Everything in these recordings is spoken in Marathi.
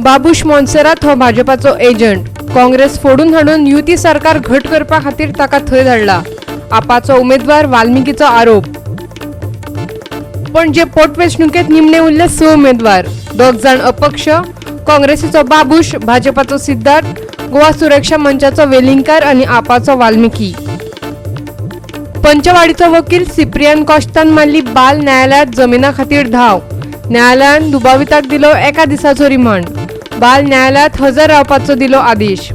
बाबूश मोन्सेरात हो भाजपाचो एजंट. काँग्रेस फोडून हाडून युती सरकार घट करपा खातीर ताका थंय धाडला. आपाचो उमेदवार वाल्मिकीचो आरोप. पणजे पोटवेंचणुकेंत निमणे उरले 6 उमेदवार. 2 जाण अपक्ष. काँग्रेसीचो बाबूश, भाजपाचो सिद्धार्थ, गोवा सुरक्षा मंचाचो वेलिंगकार आनी आपाचो वाल्मिकी. पंचवाडीचो वकील सिप्रियान कॉस्तान मारली बाल न्यायालयात जमिना खातीर धांव. न्यायालयान दुबाविताक दिलो 1 दिसाचो रिमांड. बाल न्यायालयात हजर रावपाचो दिलो आदेश.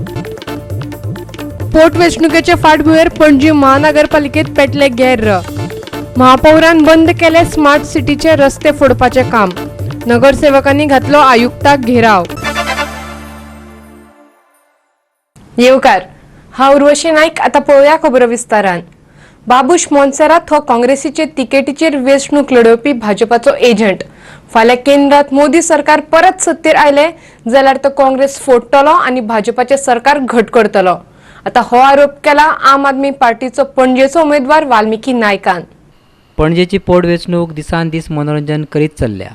पोटवेंचणुकेचे फाटभुंयेर पणजी महानगरपालिकेत पेटले गैर. महापौरान बंद केले स्मार्ट सिटीचे रस्ते फोडपाचे काम. नगरसेवकांनी घातलो आयुक्ताक घेराव. येवकार, हांव उर्वशी नाईक. आता पळोवया खबर विस्तारान. बाबूश मोन्सेरात हो काँग्रेसीचे तिकेटीचेर वेंचणूक लडोवपी भाजपाचो एजंट. फाल्यां केंद्रात मोदी सरकार परत सत्तेर आयले जाल्यार तो काँग्रेस फोडटलो आनी भाजपाचे सरकार घट करतलो. आता हो आरोप केला आम आदमी पार्टीचो पणजेचो उमेदवार वाल्मिकी नायकान. पणजेची पोटवेंचणूक दिसान दीस मनोरंजन करीत चल्ल्या.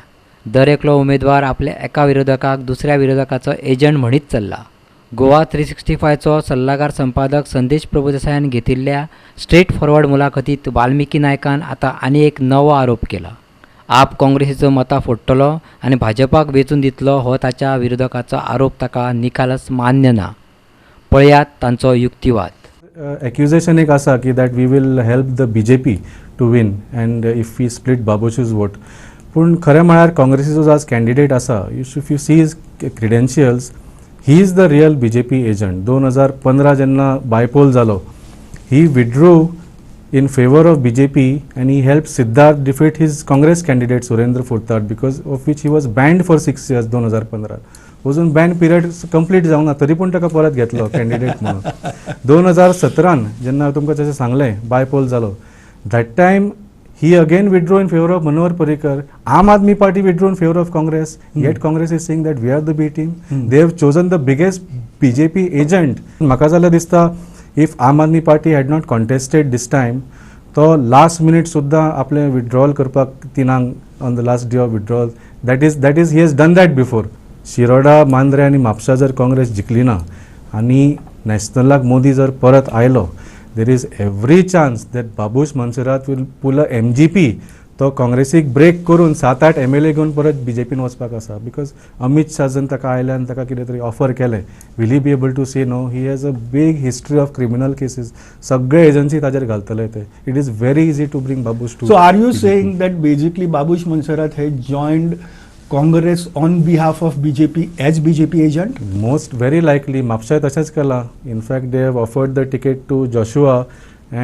दर एकलो उमेदवार आपल्या एका विरोधकाक दुसऱ्या विरोधकाचो एजंट म्हणीत चल्ला. गोवा 365चो सल्लागार संपादक संदेश प्रभुदेसायान घेतिल्ल्या स्ट्रेट फॉरवर्ड मुलाखतीत वाल्मिकी नायकान आता आनी एक नवो आरोप केला. आप काँग्रेसीचो मतां फोडटलो आनी भाजपाक वेचून दितलो हो ताच्या विरोधकाचो आरोप ताका निकालस मान्य ना. पळयात तांचो युक्तिवाद. Accusation एक आसा की that we will help the BJP to win and if we split Babush's vote. पूण खरें म्हळ्यार काँग्रेसीचो जो आज कॅन्डिडेट आसा, if you see his credentials, he is the real BJP agent. 2015 जेन्ना बायपोल जालो, he withdrew in favor of BJP and he helped Siddharth defeat his Congress candidate Surendra Furtad because of which he was banned for 6 years 2015. अजून बॅन पिरियड कंप्लीट जावंक ना तरी पूण ताका परत घेतलो कॅन्डिडेट म्हणून. 2017 जेन्ना तुमकां तशें सांगलें बायपोल जालो, that time he again withdrew in favour of Manohar Parrikar. Aam Aadmi party withdrew in favour of Congress. Yet Congress is saying that we are the B team. They have chosen the biggest BJP agent. म्हाका जाल्यार दिसता if Aam Aadmi party had not contested this time तो लास्ट मिनीट सुद्दां आपलें विड्रॉल करपाक तिनांक on the last day of withdrawal. That is he has done that before. Shiroda, Mandrem आनी म्हापसा जर काँग्रेस जिखली ना आनी नॅशनलाक मोदी जर परत आयलो, there is every chance that Babush Monserrate will pull a MGP. तो काँग्रेसीक ब्रेक करून 7-8 MLA घेवन परत BJPन वचपाक आसा. बिकॉज अमित शाह जन ताका आयल्यान ताका कितें तरी ऑफर केलें. Will he be able to say no? He has a big history of criminal cases. सगळे एजन्सी ताजेर घालतले ते. It is very easy to bring Babush to. So are you saying that basically Babush Montserrat had joined Congress on behalf of BJP as BJP agent? Most very likely. म्हापशाय तशेंच केला. In fact, they have offered the ticket to Joshua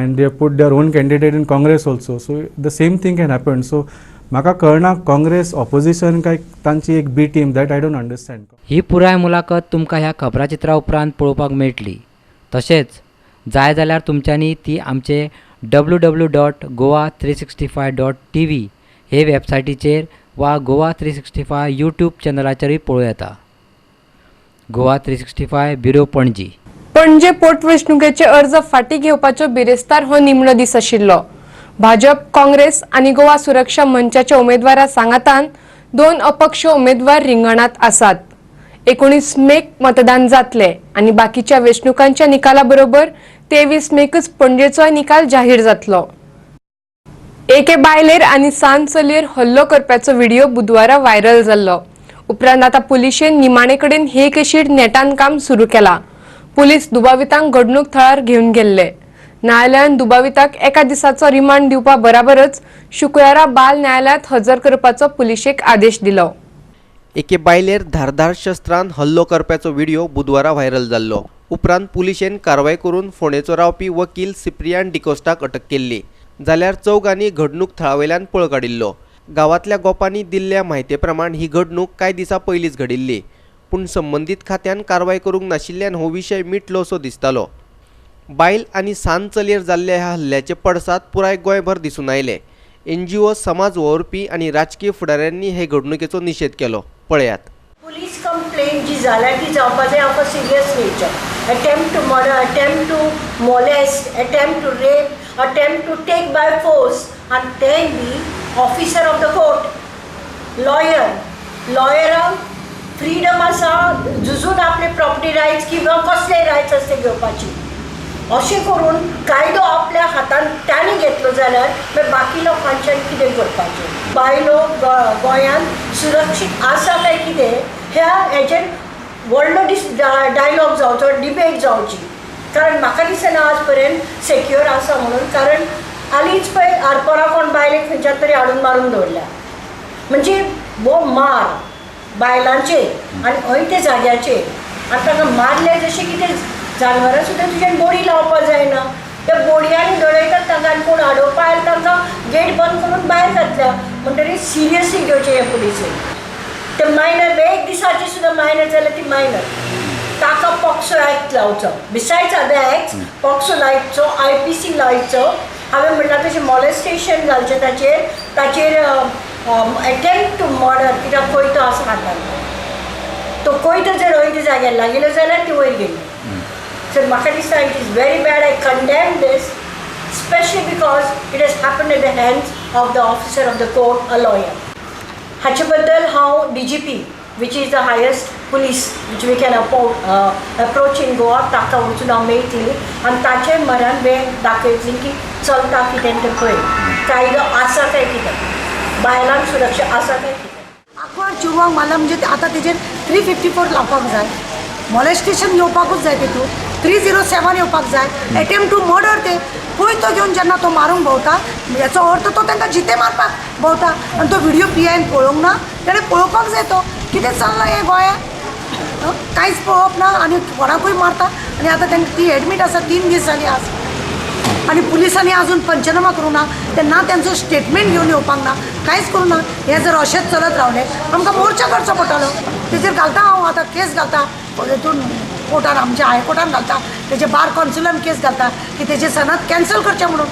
and they have put their own candidate in Congress also. So the same thing can happen. So म्हाका कळना काँग्रेस ऑपोजिशन काय तांची एक B team, that I don't understand. ही पुराय मुलाखत तुमकां ह्या खबराचित्रा उपरांत पळोवपाक मेळटली. तशेंच जाय जाल्यार तुमच्यांनी ती आमचे www.goa365.tv हे वेबसायटीचेर वा गोवा 365 यूट्यूब चॅनलाचेरय पळोवं येता. गोवा 365 ब्युरो पणजी. पणजे पोटवेंचणुकेचे अर्ज फाटीं घेवपाचो बिरेस्तार हो निमणो दीस आशिल्लो. भाजप, काँग्रेस आनी गोवा सुरक्षा मंचाच्या उमेदवारा सांगातान 2 अपक्ष उमेदवार रिंगणात आसात. 19 मेक मतदान जातले आनी बाकीच्या वेंचणुकांच्या निकाला बरोबर 23 मेकच पणजेचोय निकाल जाहीर जातलो. एके बायलेर आनी सांज चलयेर हल्लो करपाचो व्हिडिओ बुधवारा व्हायरल जाल्लो. उपरांत आतां पुलिशेन निमाणे कडेन हे केशीर नेटान काम सुरू केलां. पुलीस दुबावितांक घडणूक थळार घेवन गेल्ले. न्यायालयान दुबाविताक 1 दिसाचो रिमांड दिवपा बराबरच शुक्रारा बाल न्यायालयात हजर करपाचो पुलिशेक आदेश दिलो. एके बायलेर धारदार शस्त्रान हल्लो करपाचो व्हिडिओ बुधवारा व्हायरल जाल्लो. उपरांत पुलिशेन कारवाय करून फोंडेचो रावपी वकील सिप्रियान डिकोस्टाक अटक केल्ली. जाल्यार चौगांनी घडणूक थळावयल्यान पळ काडिल्लो. गांवांतल्या गोपांनी दिल्ल्या म्हायते प्रमाण ही घडणूक कांय दिसा पयलींच घडिल्ली. पूण संबंदीत खात्यान कारवाय करूंक नाशिल्ल्यान हो विशय मिटलो असो दिसतालो. बायल आनी सांज चलयेर जाल्ल्या ह्या हल्ल्याचे पडसाद पुराय गोंयभर दिसून आयले. NGO, समाज वावुरपी आनी राजकीय फुडाऱ्यांनी हे घडणुकेचो निशेध केलो. पळयात. पुलीस कंप्लेंट जी जाल्या ती जावपा जाय of a serious nature. Attempt to murder, attempt to molest, attempt to rape, attempt to take by force, and then the officer of the court, lawyer freedom आसा झुजून आपले प्रॉपर्टी रायट्स किंवा कसले रायट्स असते घेवपाची. अशें करून कायदो आपल्या हातान तांणी घेतलो जाल्यार मागीर बाकी लोकांच्यान कितें करपाचें. बायलो गोंयांत सुरक्षीत आसा काय कितें ह्या हेजेर व्हडलो डायलॉग जावचो, डिबेट जावची. कारण म्हाका दिसना आज पर्यंत सेक्युअर आसा म्हणून. कारण हालींच पळय आरपोरा कोण बायलेक खंयच्या तरी हाडून मारून दवरल्या. म्हणजे वो मार बायलांचेर आनी हय ते जाग्याचेर आनी ताका मारले जशें कितें जानवरां सुद्दां तुज्यान बोडी लावपाक जायना. त्या बोडयांनी दडयतात तांकां आनी कोण हाडोवपा आयले तांकां गेट बंद करून भायर घातल्या. म्हणटरीर सिरियसली घेवचें हे पुलिसेन. ते मायनर एक दिसाची सुद्दां मायनर जाल्यार ती मायनर ताका पॉक्सो एक्ट लावचो. बिसायड्स अदर एक्ट्स पॉक्सो लायचो, IPC लायचो. हांवें म्हणलां तशें मॉलेस्टेशन घालचें ताचेर अटेम्प्ट टू मर्डर कित्याक कोयतो आसा हातान. तो कोयतो जर वयर जाग्यार लागिल्लो जाल्यार ती वयर गेली. सो म्हाका दिसता it is very bad. I condemn this specially because it has happened at the hands of the officer of the court, a lawyer. हाचे बद्दल हांव DGP which is the highest police which we can approach in Goa ताका वचून हांव मेळटली आनी ताचे मरान वेळ दाखयतली की चलता कितें तें पळय, कायदो आसा काय कितें, बायलांक सुरक्षा आसा काय कितें. आंकवार चेडवांक मारला म्हणजे आतां तेजेर 354 लावपाक जाय. मॉलेस्टेशन येवपाकूच जाय तेतून. 307 येवपाक जाय. अटेम्प्ट टू मर्डर ते कोयतो घेवन जेन्ना तो मारूंक भोंवता हेचो अर्थ तो तांकां जिते मारपाक भोंवता. आनी तो व्हिडियो PIन पळोवंक ना. ताणें पळोवपाक जाय तो कितें चल्लां हें गोंयांत. कांयच पळोवप ना आनी कोणाकूय मारता. आनी आतां तांकां ती एडमीट आसा 3 दीस जाली आज. आनी पुलिसांनी अजून पंचनामा करूं ना. ते ना त्यांचो स्टेटमेंट घेवन येवपाक ना, कांयच करूं ना. हें जर अशेंच चलत रावलें आमकां मोर्चा करचो पडटलो. तेजेर घालता हांव आतां केस घालता हितून कोर्टान, आमच्या हायकोर्टान घालता. तेजे बार कावन्सिलान केस घालता की तेजे सनद कॅन्सल करचें म्हणून.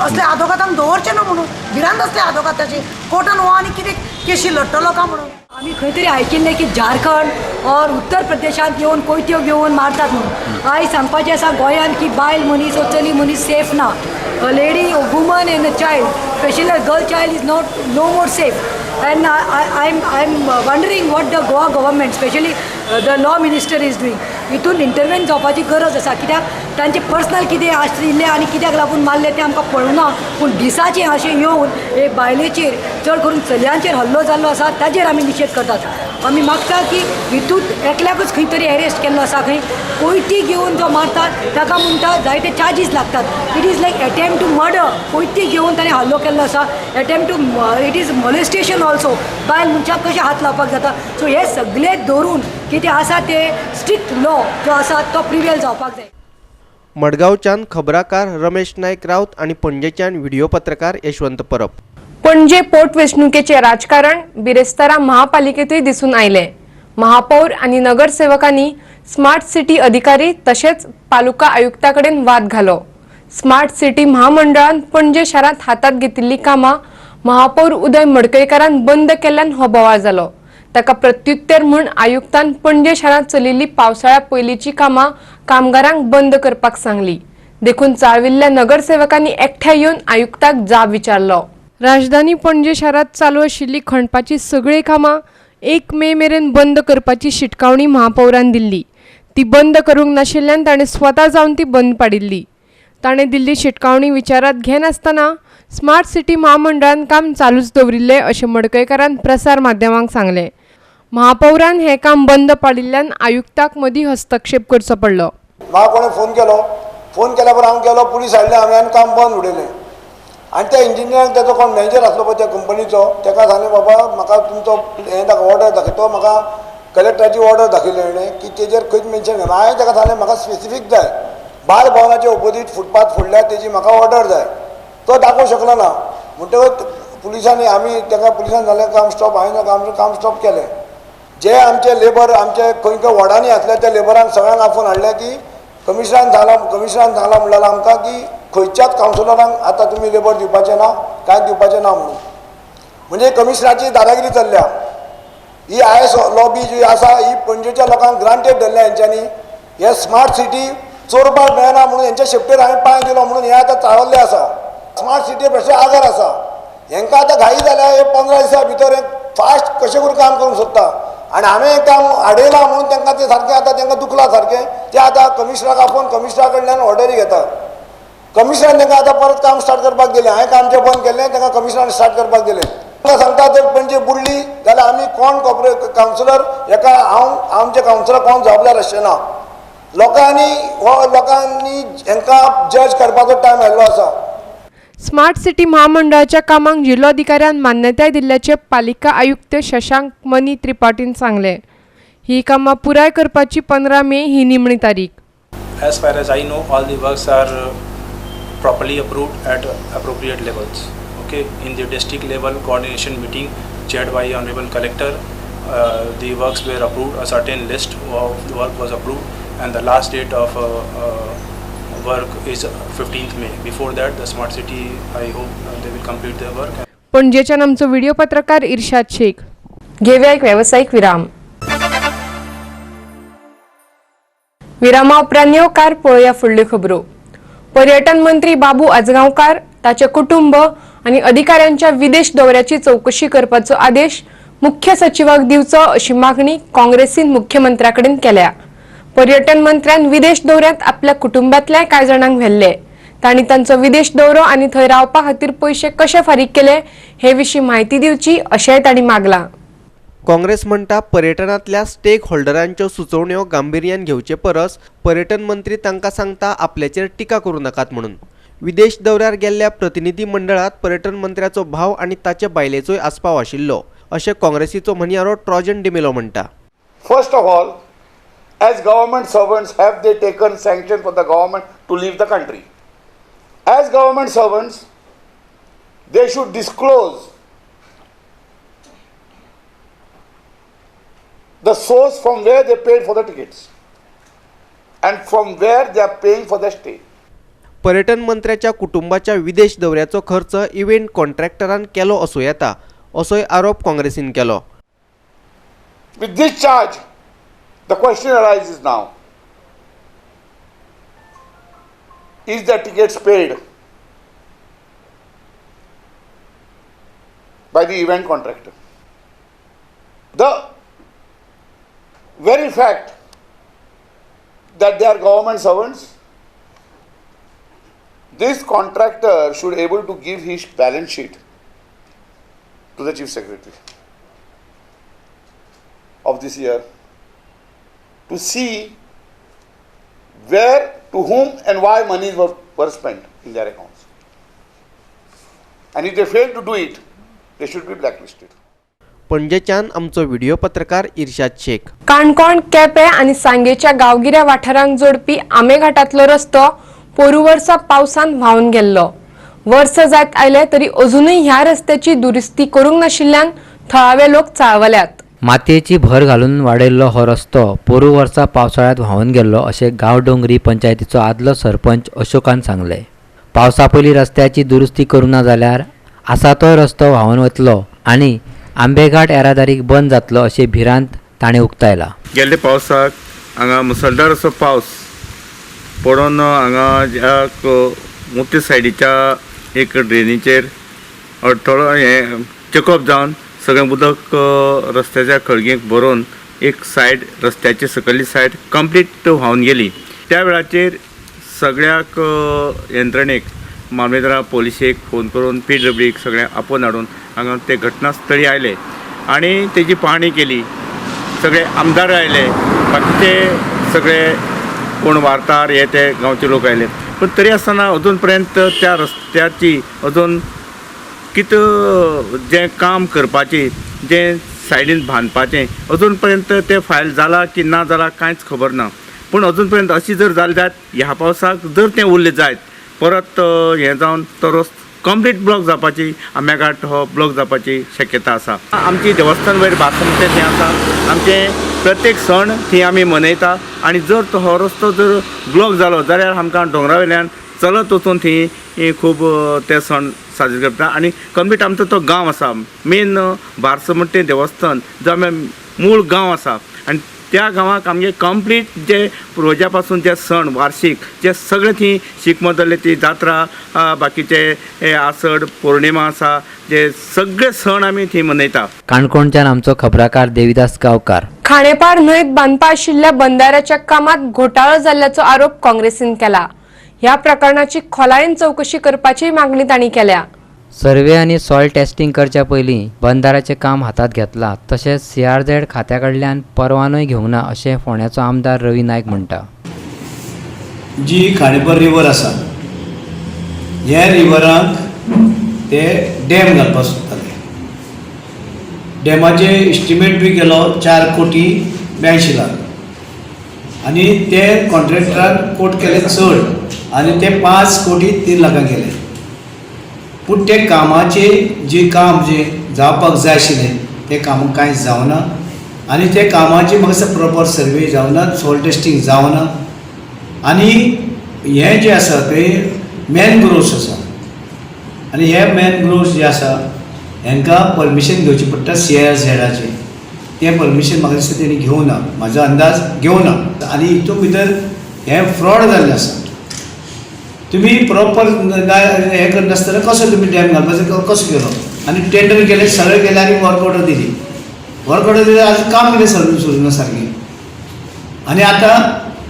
असले आदोगातांक दवरचें न्हू म्हणून. भिरांत असले आदोगाताची. कोर्टान हो आनी कितें केशी लडटलो काय म्हणून. आम्ही खंय तरी आयकिल्लें की झारखंड और उत्तर प्रदेशांत येवन कोयत्यो घेवन मारतात म्हणून. आयज सांगपाचें आसा गोंयांत की बायल मनीस वा चली मनीस सेफ ना. A lady, a woman and a child, specially a girl child is no more safe. And I'm wondering what the Goa government, especially the law minister is doing. हितून इंटरव्हेन जावपाची गरज आसा. कित्याक तांचे पर्सनल कितें आशिल्लें आनी कित्याक लागून मारले तें आमकां पळोवना. पूण दिसाचें अशें येवन एक बायलेचेर चड करून चलयांचेर हल्लो जाल्लो आसा ताजेर आमी निशेध करतात. आमी मागता की हितून एकल्याकूच खंय तरी अरेस्ट केल्लो आसा. खंय कोयती घेवन जो मारतात ताका म्हणटा जायते चार्जीस लागतात. It is like attempt to murder. कोयती घेवन ताणें हल्लो केल्लो आसा. Attempt to it is molestation also. बायल मनशाक कशें हात लावपाक जाता. सो हे सगळे धरून कितें आसा ते स्ट्रिक्ट लॉ जो आसा तो प्रिवेल जावपाक जाय. मडगांवच्यान खबराकार रमेश नायक राऊत आणि पणजेच्यान व्हिडिओ पत्रकार यशवंत परब. पणजे पोटवेंचणुकेचे राजकारण बिरेस्तारा महापालिकेतूय दिसून आयले. महापौर आणि नगरसेवकांनी स्मार्ट सिटी अधिकारी तसेच तालुका आयुक्ताकडेन वाद घालो. स्मार्ट सिटी महामंडळान पणजे शारांत हातात घेतिल्ली कामां महापौर उदय मडकयकारान बंद केल्ल्यान हो बोवाळ जालो. ताका प्रत्युत्तर म्हूण आयुक्तान पणजे शारांत चलिल्ली पावसाळ्या पयलींची कामां कामगारांक बंद करपाक सांगली. देखून चाळविल्ल्या नगरसेवकांनी एकठांय येवन आयुक्ताक जाब विचारलो. राजधानी पणजे शारांत चालू आशिल्ली खणपाची सगळीं कामां 1 मे मेरेन बंद करपाची शिटकावणी महापौरान दिल्ली. ती बंद करूंक नाशिल्ल्यान ताणें स्वता जावन ती बंद पाडिल्ली. ताणें दिल्ली शिटकावणी विचारात घेनासतना स्मार्ट सिटी महामंडळान काम चालूच दवरिल्लें अशें मडकयकारान प्रसार माध्यमांक सांगलें. महापौरान हें काम बंद पाडिल्ल्यान आयुक्ताक मदीं हस्तक्षेप करचो पडलो. म्हाका कोणें फोन केल्या बरोबर हांव गेलो, पुलीस हाडले, हांवें काम बंद उडयलें. आनी त्या इंजिनियराक तेजो कोण मॅनेजर आसलो पळय त्या कंपनीचो ताका सांगलें बाबा म्हाका तुमचो हें ऑर्डर दाखय. तो म्हाका कलेक्टराची ऑर्डर दाखयली हेणें की तेजेर खंयच मेन्शन केलें. हांवें ताका सांगलें म्हाका स्पेसिफीक जाय, बाल भवनाच्या ओपोजीट फुटपाथ फुडल्या तेजी म्हाका ऑर्डर जाय. तो दाखोवंक शकलो ना. म्हणटकच पुलिसांनी आमी ताका पुलिसान जालें काम स्टॉप. हांवें काम स्टॉप केलें. जे आमचे लेबर आमचे खंय खंय वॉर्डांनी आसले त्या लेबरांक सगळ्यांक आफोवन हाडले की कमिशनरान सांगलां म्हणलें आमकां की खंयच्याच कावन्सिलरांक आतां तुमी लेबर दिवपाचें ना, कांय दिवपाचें ना म्हणून. म्हणजे कमिशनराची दादागिरी चल्ल्या. ही IS लॉबी जी आसा ही पणजेच्या लोकांक ग्रांटेड धरल्या हेंच्यांनी. हे स्मार्ट सिटी चोरपाक मेळना म्हणून हेंच्या शेपटेर हांवें पांय दिलो म्हणून हे आतां चाळवल्ले आसा. स्मार्ट सिटी बेश्टे आगार आसा. हेंकां आतां घाई जाल्या हे 15 दिसां भितर हे फास्ट कशें करून काम करूंक सोदता. आनी हांवें काम आडयलां म्हणून तांकां ते सारकें आतां तांकां दुखलां सारकें. ते आतां कमिशनराक आपोवन कमिशनरा कडल्यान ऑर्डरी घेता. कमिशनरान तांकां आतां परत काम स्टार्ट करपाक दिलें. हांवें काम जें बंद केलें तांकां कमिशनरान स्टार्ट करपाक दिलें. तांकां सांगता जर पणजे बुडली जाल्यार आमी कोण कावन्सिलर हेका आमचे कावन्सिलर कोण जबाबदार आसचे ना. लोकांनी हांकां जज करपाचो टायम आयिल्लो आसा. स्मार्ट सिटी महामंडळाच्या कामाक जिल्लोधिकाऱ्यान मान्यताय दिल्ल्याचे पालिका आयुक्त शशांक मनी त्रिपाटीन सांगले. ही कामां पुराय करपाची 15 मे ही निमणी तारीख. As far as I know, all the works are properly approved at appropriate levels. Okay, in the district level coordination meeting chaired by Honorable Collector, the works were approved. A certain list of the work was approved, and the last date of work is 15th May. Before that, the smart city, I hope they will complete their work. पणजेच्यान आमचो व्हिडिओ पत्रकार इर्शाद शेख. घेऊया एक व्यावसायिक विराम. विरामा उपरांत येवकार पळोवया फुडल्यो खबरो. पर्यटन मंत्री बाबू आजगांवकार ताचे कुटुंब आनी अधिकाऱ्यांच्या विदेश दौऱ्याची चौकशी करपाचो आदेश मुख्य सचिवाक दिवचो अशी मागणी काँग्रेसीन मुख्यमंत्र्याकडेन केल्या. पर्यटन मंत्र्यान विदेश दौऱ्यांत आपल्या कुटुंबातल्या कांय जाणांक व्हेल्ले. तांणी तांचो विदेश दौरो आनी थंय रावपा खातीर पयशे कशे फारीक केले हे विशीं म्हायती दिवची अशेंय तांणी मागलां. काँग्रेस म्हणटा पर्यटनातल्या स्टेक होल्डरांच्यो सुचोवण्यो गांभीर्यान घेवचे परस पर्यटन मंत्री तांकां सांगता आपल्याचेर टिका करूं नाकात म्हणून. विदेश दौऱ्यार गेल्ल्या प्रतिनिधी मंडळात पर्यटन मंत्र्याचो भाव आनी ताचे बायलेचोय आस्पाव आशिल्लो अशें काँग्रेसीचो म्हणयारो ट्रॉजन डिमेलो म्हणटा. First of all, as government servants, have they taken sanction for the government to leave the country? As government servants, they should disclose the source from where they paid for the tickets and from where they are paying for the stay. पर्यटन मंत्र्याच्या कुटुंबाच्या विदेश दौऱ्याचो खर्च इव्हेंट कॉन्ट्रॅक्टरान केलो असो येता असोय आरोप काँग्रेसीन केलो. With this charge, the question arises now, is the tickets paid by the event contractor? The very fact that they are government servants, this contractor should able to give his balance sheet to the chief secretary of this year to see where, to whom and why monies were spent in their accounts. And if they fail to do it, they should be blacklisted. पणजेच्यान आमचो व्हिडिओ पत्रकार इर्शाद शेख. काणकोण, केपें आनी सांगेच्या गांवगिऱ्या वाठारांक जोडपी आमेघाटांतलो रस्तो पोरू वर्सा पावसान व्हांवन गेल्लो. वर्स जायत आयले तरी अजूनय ह्या रस्त्याची दुरुस्ती करूंक नाशिल्ल्यान थळावे लोक चाळवल्यात. मातयेची भर घालून वाडयल्लो हो रस्तो पोरू वर्सा पावसाळ्यांत व्हांवन गेल्लो अशें गांवडोंगरी पंचायतीचो आदलो सरपंच अशोकान सांगलें. पावसा पयलीं रस्त्याची दुरुस्ती करूं ना जाल्यार आसा तो रस्तो व्हांवन वतलो आनी आंबेघाट येरादारीक बंद जातलो अशें भिरांत ताणें उक्तायला. गेल्ले पावसाक हांगा मुसळधार असो पावस पडून हांगा ज्या मुख्य सायडीच्या एक ड्रेनीचेर अडथळो हें चेकअप जावन सगळें उदक रस्त्याच्या खळगेक भरून एक सायड रस्त्याची सकयली सायड कंप्लीट व्हांवन गेली. त्या वेळाचेर सगळ्याक यंत्रणेक मामलेदारा पोलिसेक फोन करून PWDक सगळें आपोवन हाडून हांगा ते घटनास्थळी आयले आनी तेजी पाहणी केली. सगळे आमदार आयले, बाकीचे सगळे कोण वार्ताहर हे ते गांवचे लोक आयले, पण तरी आसतना अजून पर्यंत त्या रस्त्याची अजून कितें जें काम करपाचें, जें सायडीन बांदपाचें अजून पर्यंत तें फायल जाला की ना जाला कांयच खबर ना. पूण अजून पर्यंत अशी जर जाली जायत ह्या पावसाक जर तें उरलें जायत परत हें जावन तो रस्तो कंप्लीट ब्लॉक जावपाची, आंबेघाट हो ब्लॉक जावपाची शक्यता आसा. आमची देवस्थान वयर बाथरूम थंय आसा, आमचे प्रत्येक सण थंय आमी मनयता आनी जर तो हो रस्तो जर ब्लॉक जालो जाल्यार आमकां दोंगरा वयल्यान चलत वचून थंय खूब ते सण साजरे करता आनी कंप्लीट आमचो तो गांव आसा. मेन बारसो म्हणटा तें देवस्थान जो आमी मूळ गांव आसा आनी त्या गांवांक आमगे कंप्लीट जे पुर्वजा पासून जे सण वार्षिक जे सगळे थी शिगमो जाल्ले ती जात्रा बाकीचे हे आसड पौर्णिमा आसा जे सगळे सण आमी थी मनयता. काणकोणच्यान आमचो खबराकार देविदास गांवकार. खाणेपार न्हंयत बांदपा आशिल्ल्या बंधाऱ्याच्या कामात घोटाळो जाल्ल्याचो आरोप काँग्रेसीन केला. ह्या प्रकरणाची खोलायेन चौकशी करपाची मागणी तांणी केल्या. सर्वे आनी सॉयल टेस्टिंग करच्या पयलीं बंधाऱ्याचें काम हातात घेतलां तशेंच CRZ खात्या कडल्यान परवानोय घेवंक ना अशें फोंड्याचो आमदार रवी नायक म्हणटा. जी खाणेपार रिवर आसा ह्या रिवराक ते डॅम घालपाक सोदताले. डॅमाचे एस्टिमेट बी केलो 4,82 लाख आनी ते कॉन्ट्रॅक्टरान कोट केले चड आनी ते 5,03 लाखांक गेले. पूण ते कामाचे जे काम जे जावपाक जाय आशिल्लें ते काम कांयच जावना आनी ते कामाचे म्हाका दिसता प्रॉपर सर्वे जावना, सॉयल टेस्टिंग जावना आनी हें जें आसा तें मॅनग्रोव्स आसा आनी हे मॅनग्रोव्स जे आसा हांकां परमिशन घेवची पडटा CRZाचें. तें परमिशन म्हाका दिसता तेणी घेवना, म्हाजो अंदाज घेवना आनी हितून भितर हें फ्रॉड जाल्लें आसा. तुम्ही प्रॉपर हे करनासतना कसो तुम्ही डॅम घालपाचो कसो केलो आनी टेंडर केले सगळे केले आनी वर्क ऑर्डर दिली. वर्क ऑर्डर दिली आजून काम कितें सुरू ना सारकें. आनी आतां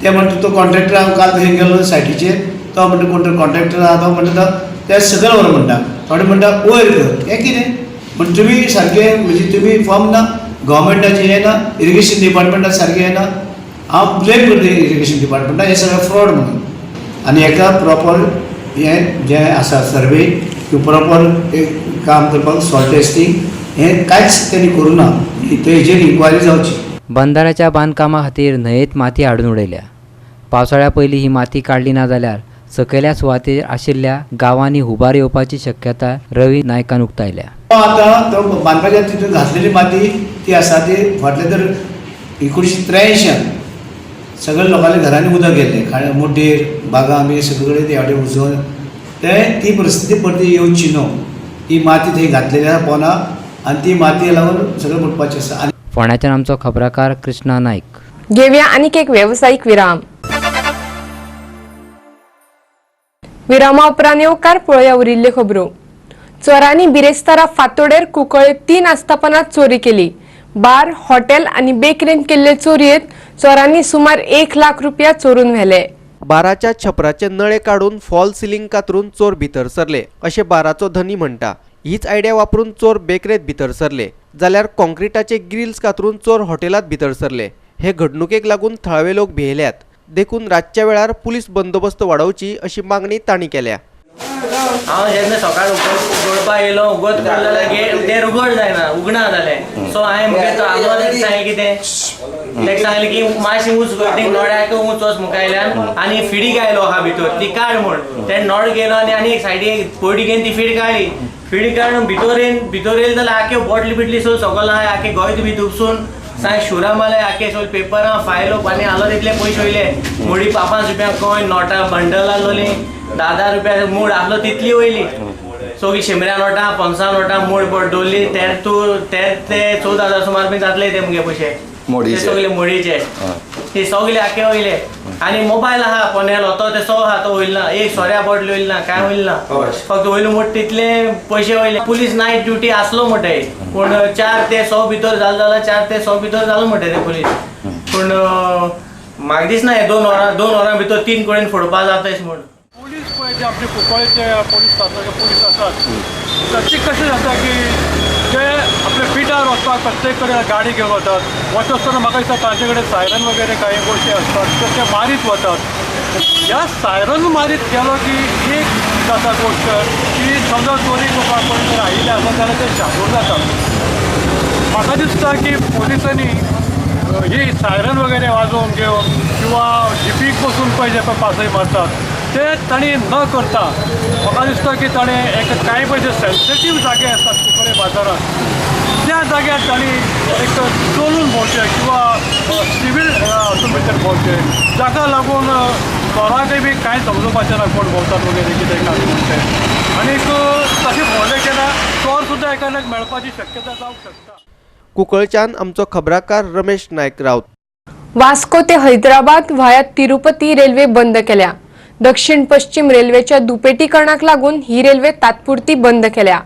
ते म्हणटा तो कॉन्ट्रॅक्टर हांव काल थंय गेलो सायटीचेर तो म्हणटा कोण कॉन्ट्रॅक्टर आहा तो म्हणटा ते सगळे व्हर म्हणटा. थोडे म्हणटा वयर कर. हें कितें म्हणजे तुमी सारकें म्हणजे तुमी फॉर्म ना गव्हर्मेंटाचें हें ना इरिगेशन डिपार्टमेंटान सारकें हें ना. हांव ब्लेम करता इरिगेशन डिपार्टमेंटाक हें सगळें फ्रॉड म्हणून. आनी हेका प्रॉपर हें जें आसा सर्वे प्रॉपर काम करपाक सॉयल टेस्टिंग हें कांयच तेणी करूना. हेजेर इन्क्वायरी जावची. बंधाऱ्याच्या बांदकामा खातीर न्हंयेत माती हाडून उडयल्या. पावसाळ्या पयलीं ही माती काडली ना जाल्यार सकयल्या सुवातेर आशिल्ल्या गांवांनी हुबार येवपाची शक्यताय रवी नायकान उक्तायल्या. आतां तो बांदपाच्या तितून घातलेली माती ती आसा ती फाटल्या तर 1983 सगळ्या लोकांच्या घरांनी उदक गेल्लें. मुड्डेर बागा बी सगळे कडेन ते हाडे उजोवन ती परिस्थिती परती येवची न्हू. ही माती थंय घातलेली आसा पोना आनी ती मातये लागून सगळें बुडपाचें आसा. फोंड्याच्यान आमचो खबराकार कृष्णा नायक. घेवया आनीक एक वेवसायीक विराम. विरामा उपरांत येवकार पळोवया उरिल्ल्यो खबरो. चोरांनी बिरेस्तारा फातोडेर कुंकळे 3 आस्थापनांत चोरी केली. बार, हॉटेल आनी बेकरेंत केल्ले चोरयेंत चोरांनी सुमार 1 लाख रुपया चोरून व्हेले. बाराच्या छपराचे नळे काढून फॉल सिलिंग कातरून चोर भितर सरले अशें बाराचो धनी म्हणटा. हीच आयडिया वापरून चोर बेकरेंत भितर सरले जाल्यार कॉन्क्रिटाचे ग्रिल्स कातरून चोर हॉटेलांत भितर सरले. हे घडणुकेक लागून थळावे लोक भियेल्यात. देखून रातच्या वेळार पुलीस बंदोबस्त वाडोवची अशी मागणी तांणी केल्या. हांव जेन्ना सकाळ उगडपाक येयलो उगत काडलो जाल्यार गेट ते उगड जायना उगना जालें. सो हांवें मुगे तो आजोबाक सांगलें कितें ताका सांगलें की मातशी उंच कर ती नोड्याक उंच वच मुखायल्यान आनी फिडी गायलो आहा भितर ती काड म्हूण तें नोड गेलो आनी एक सायडीक पयडी घेवन ती फीड काडली. फिडी काडून भितर येयले जाल्यार आख्यो बॉटली बिटली सगळ्यो सकयल आहा आख्खे गोंय बी उपसून सांग शुरा मारले आख्खे सगळे पेपरां फायलो आनी हालो तितले पयशे वयले. मुडी 5 रुपया कॉयन नोटां बंडल आसलोली 10 रुपया मूड आसलो तितली वयली. सगळीं 100 नोटां 50 नोटां मूड दवरली. ते 14,000 सुमार बी जातले ते मुगे पयशे सगळे मोडीचे ते सगळे आख्खे वयले. आनी मोबायल आहा पोनेलो तो ते 100 आहा तो वयल ना. एक सोऱ्या बॉटली वयल ना कांय वयल ना फक्त वयले मोठ तितले पयशे वयले. पुलीस नायट ड्युटी आसलो मोठे पूण 4 ते 100 भितर जालो जाल्यार 4 ते 100 भितर जालो मोठे ते पुलीस. पूण म्हाका दिसना हे 2 वरां भितर 3 कडेन फोडपा जाताच म्हूण. पुलीस पळय जे आमचे कुंकळेचे पुलीस आसात तांची कशें जाता की ते आपले पिटार वचपाक प्रत्येक कडेन गाडी घेवन वतात. वता आसतना म्हाका दिसता तांचे कडेन सायरन वगैरे काही गोश्टी असतात तर ते मारीत वतात. ह्या सायरन मारीत गेलो की एक जाता गोश्ट की समजा चोरी करपाक कोण जर आयिल्ले आसत जाल्यार ते शाबूर जातात. म्हाका दिसता की पुलिसांनी ही सायरन वगैरे वाजोवन घेवन किंवा जिपीक बसून पळय जे पासय मारतात ते तांणी न करता म्हाका दिसता की ताणें एक कांय पळय जे सेन्सिटीव जागे आसतात कुंकळे बाजारात त्या जाग्यार तांणी एक चलून भोंवचें किंवा सिवील हातूंत भितर भोंवचें जाका लागून चोराकय बी कांय समजुपाचें ना कोण भोंवतात वगैरे कितें कांय म्हणचें. आनीक तशें भोंवलें केन्ना चोर सुद्दां एकामेक मेळपाची शक्यता जावंक शकता. कुंकळच्यान आमचो खबराकार रमेश नायक रावत. वास्को ते हैदराबाद व्हाया तिरुपती रेल्वे बंद केल्या. दक्षिण पश्चिम रेल्वेच्या दुपेटीकरणाक लागून ही रेल्वे तात्पुरती बंद केल्या.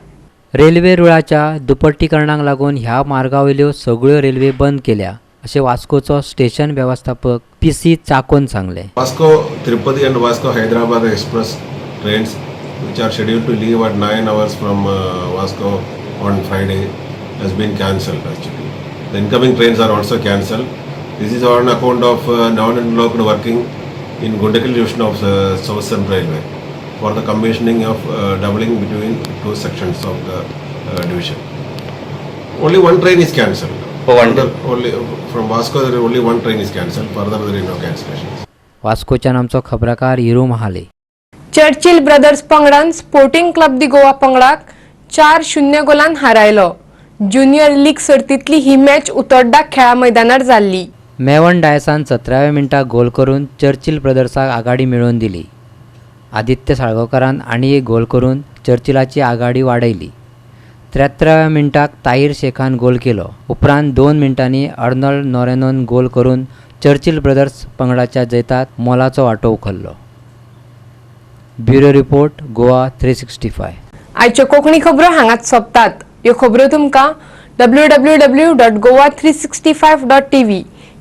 रेल्वे रुळाच्या दुपट्टीकरणाक लागून ह्या मार्गावयल्यो सगळ्यो रेल्वे बंद केल्या अशें वास्कोचो स्टेशन व्यवस्थापक PC चाकोन सांगले. Vasco Tirupati and Vasco Hyderabad express trains which are scheduled to leave at 9 hours from Vasco on Friday has been cancelled actually. The incoming trains are also cancelled. This is on account of non-interlocked working in Gundakal division of Southern Railway for the commissioning of doubling between two sections of the division. Only one train is cancelled. Only from Vasco there is only one train is cancelled. Further there is no cancellations. वास्कोच्यान आमचो खबराकार हिरू महाले. चर्चिल ब्रदर्स पंगडान स्पोर्टिंग क्लब दी गोवा पंगडाक 4-0 गोलान हारायलो. ज्युनियर लीग सर्तीतली ही मॅच उतोड्डा खेळा मैदानार जाल्ली. मेवन डायसान 17व्या मिनटाक गोल करून चर्चिल ब्रदर्साक आघाडी मेळोवन दिली. आदित्य साळगांवकारान आनी एक गोल करून चर्चिलाची आघाडी वाडयली. 73व्या मिनटाक ताहीर शेखान गोल केलो. उपरांत 2 मिनटांनी अर्नल्ड नोरेनोन गोल करून चर्चिल ब्रदर्स पंगडाच्या जैतांत मोलाचो वांटो उखल्लो. Bureau report Goa 365. आयच्यो कोंकणी खबरो हांगाच सोंपतात. ह्यो खबरो तुमकां www.goa365.tv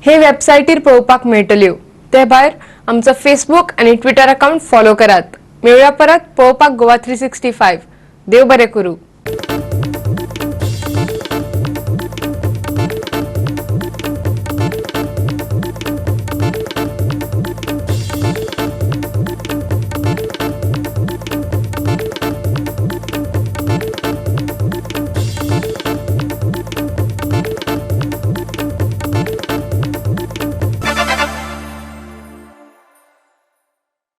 हे वेबसायटीर पळोवपाक मेळटल्यो. ते भायर आमचो फेसबूक आनी ट्विटर अकाउंट फॉलो करात. मेळुया परत पळोवपाक गोवा 365. देव बरें करूं.